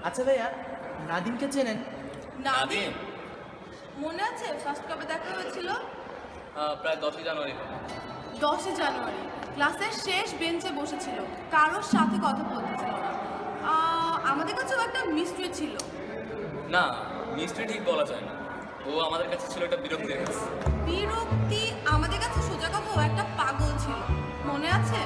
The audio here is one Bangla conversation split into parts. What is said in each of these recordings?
আচ্ছা ভাইয়া, নাদিমকে চেনেন? নাদিম মনে আছে ফার্স্ট কবে দেখা হয়েছিল? প্রায় 10ই জানুয়ারি। 10 জানুয়ারি ক্লাসের শেষ বেঞ্চে বসেছিল, কারোর সাথে কথা বলতেছিল না। আমাদের কাছেও একটা মিস্ট্রি ছিল। না, মিস্ট্রি ঠিক বলা যায় না, ও আমাদের কাছে ছিল একটা বিরক্তির কাছে। বিরক্তি? আমাদের কাছে সোজা কথা ও একটা পাগল ছিল, মনে আছে?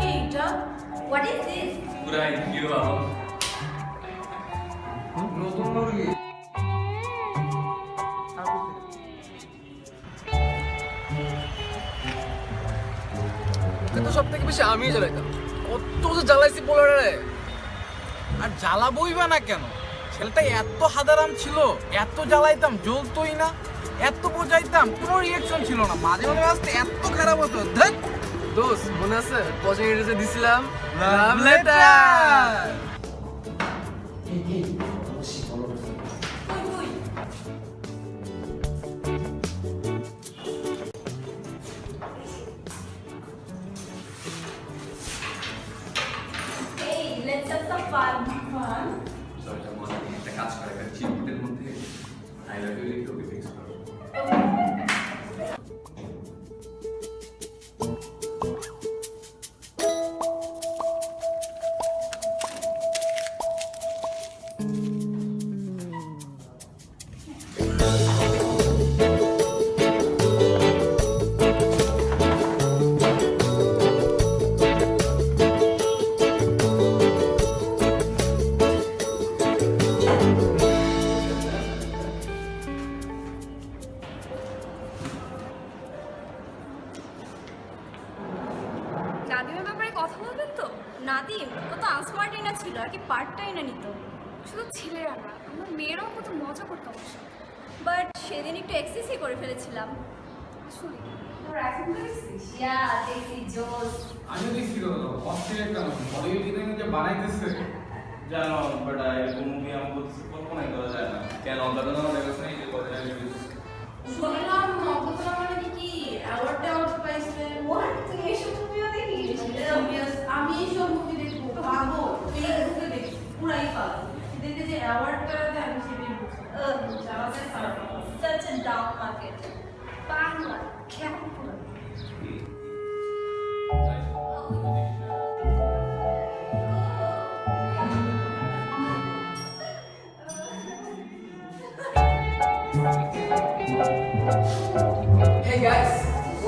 এইটা What is this? পুরাই হিরো আলম। নতুন মুরগি কিন্তু সব থেকে বেশি আমিই জ্বালাইতাম। কত যে জ্বালাইছি বলে রে। আর জ্বালাবই বা না কেন? ছেলেটা এত হাদারাম ছিল, এত জ্বালাইতাম জ্বলতোই না, এত বোঝাইতাম কোনো রিয়াকশন ছিল না, মাঝে মাঝে আসতে এত খারাপ হতো। ধ্যাৎ। দোস্ত মনে আছে প্রজেক্টে যে দিছিলাম love letter? Hey, let's have some fun. Fun? একটা কাজ করে একটা চিরকুটের মধ্যে আই লাভ ইউ লিখে ওকে ফিক্স করো। নাদিমের ব্যাপারে কথা বলবেন তো? নাদিম কত আনস্মার্টই না ছিল, আর কি পার্টটাই না নিত। শুধু ছেলেরা না, আমার মেয়েরাও কত মজা করতো আমার সাথে। বাট সেদিন একটু এক্সেসই করে ফেলেছিলাম। আসলে ইয়া দেখি জোস। আমি দেখছি তো অস্ট্রেলিয়া কেন বলিউড ইদানিং যে বানাইতেছে জানো, বাট এরকম মুভি আমি বলছি কল্পনাই করা যায় না। কেন অজ্ঞাতনা লেগেছে না যে কথা শুনলাম নবতরা মানে কি অ্যাওয়ার্ড টাওয়ার্ড পাইছে। হোয়াট, তুই এসব মুভিও দেখিস? আমি এইসব মুভি দেখবো, পাবো ফেসবুকে দেখি, পুরাই পাবো। দেখতে যে অ্যাওয়ার্ডটা দেয় আমি সেটাই বুঝি। চালাতে পারবো। such a down market. Bangla কেমন পুরো Hey guys,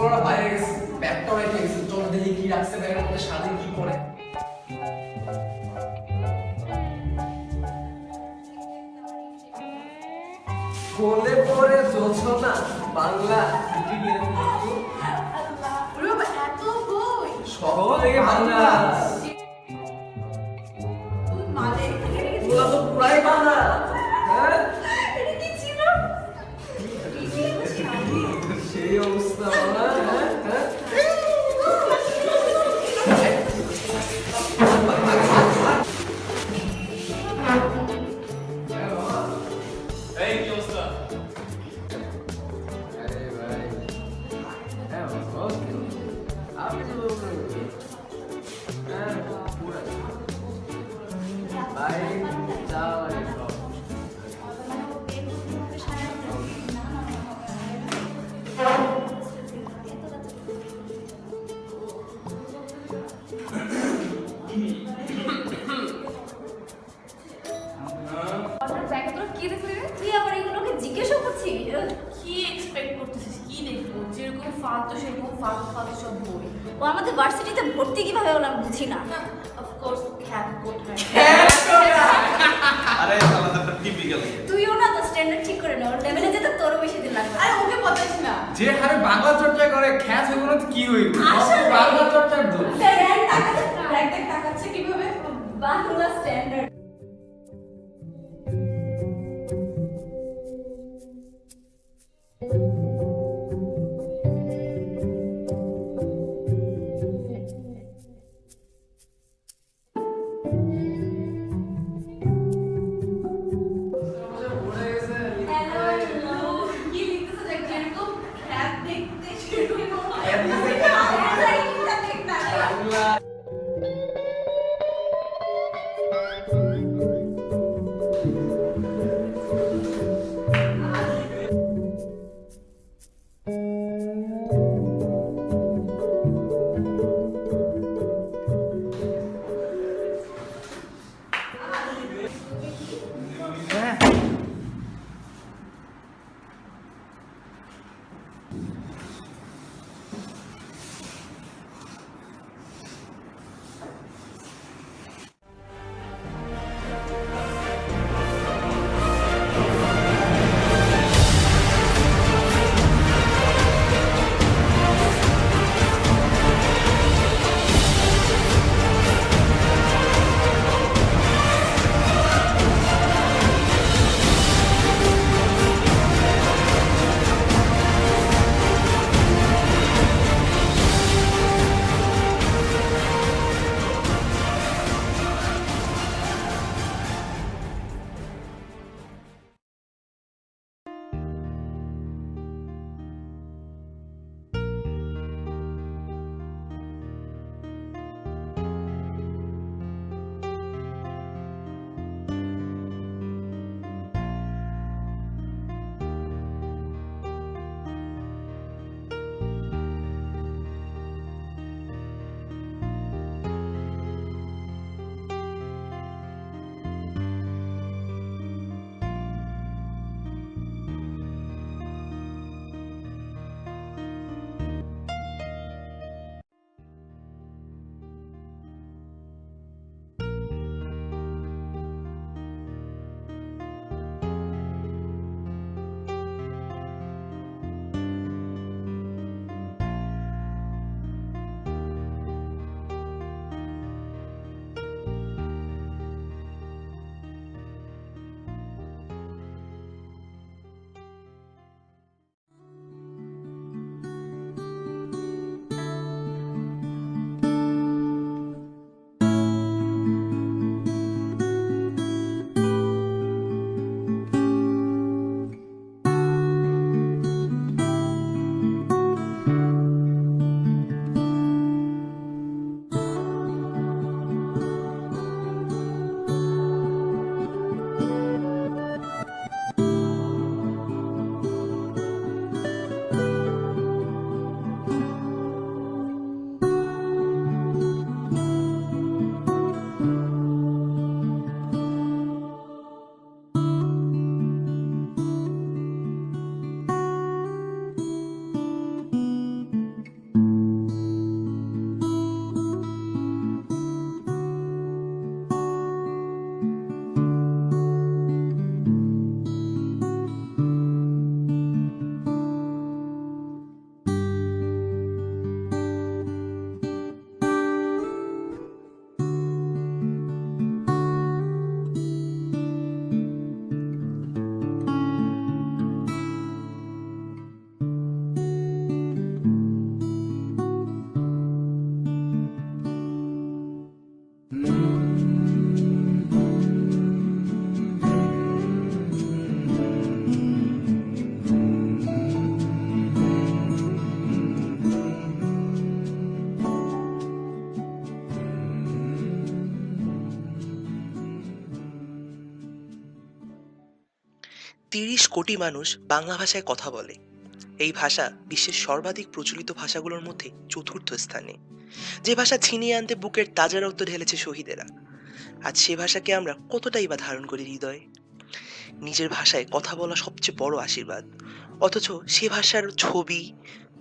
ওরা বাইরে গেছে, ব্যাগটা রেখে গেছে। চলো দেখি কি রাখছে ব্যাগের মধ্যে, সাথে কি করে। কোলে পড়ে যোছনা বাংলা ছুটি নিয়ে ওরে বাবা, এত বই! সব থেকে বাংলা। তুই মানে ওগুলো তো পুরাই বাংলা। হ্যাঁ, এটা কি ছিল? সেই অবস্থা আমার। হ্যাঁ হ্যাঁ এই কি অবস্থা? আরে ভাই, হ্যাঁ ওকে, আপনি তো বলবেন। হ্যাঁ তো সেরকম ফালতু ফালতু সব বই। ও আমাদের ভার্সিটিতে ভর্তি কিভাবে হলো আমি বুঝি না। অফকোর্স খ্যাত কোথায়? আরে শালা তো টিপিক্যাল। তুইও না তো স্ট্যান্ডার্ড ঠিক করে নে, ওর লেভেলে যেতে তোরও বেশি দিন লাগবে। আরে ওকে বলিস না। যে হারে বাংলা চর্চা করে খ্যাত হইব না তো কি হইব? আসলে। বাংলা চর্চার দোষ। দেখ তাকাচ্ছে কিভাবে? বাংলা স্ট্যান্ডার্ড। কি লিখতেছে দেখ, যেরকম খ্যাত দেখতে সেরকম তিরিশ কোটি মানুষ বাংলা ভাষায় কথা বলে। এই ভাষা বিশ্বের সর্বাধিক প্রচলিত ভাষাগুলোর মধ্যে চতুর্থ স্থানে। যে ভাষা ছিনিয়ে আনতে বুকের তাজা রক্ত ঢেলেছে শহীদেরা, আজ সে ভাষাকে আমরা কতটাই বা ধারণ করি হৃদয়ে। নিজের ভাষায় কথা বলা সবচেয়ে বড় আশীর্বাদ, অথচ সে ভাষার ছবি,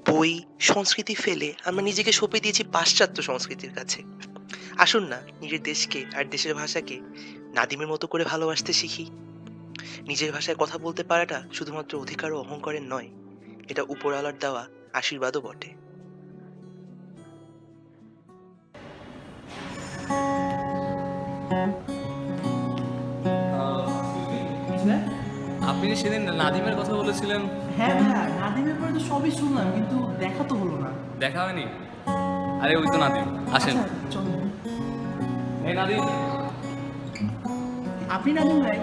বই সংস্কৃতি ফেলে আমরা নিজেকে সঁপে দিয়েছি পাশ্চাত্য সংস্কৃতির কাছে। আসুন না নিজের দেশকে আর দেশের ভাষাকে নাদিমের মতো করে ভালোবাসতে শিখি। নিজের ভাষায় কথা বলতে পারাটা শুধুমাত্র অধিকার ও অহংকারের নয়, এটা উপরওয়ালার দেওয়া আশীর্বাদও বটে। আপনি যে সেদিন নাদিমের কথা বলেছিলেন, হ্যাঁ ভাইয়া, নাদিমের পরে তো সবই শুনলাম, কিন্তু দেখা তো হলো না। দেখা হয়নি? আরে ওই তো নাদিম, আসেন। আচ্ছা, চলুন। এই নাদিম, আপনি নাদিম ভাই?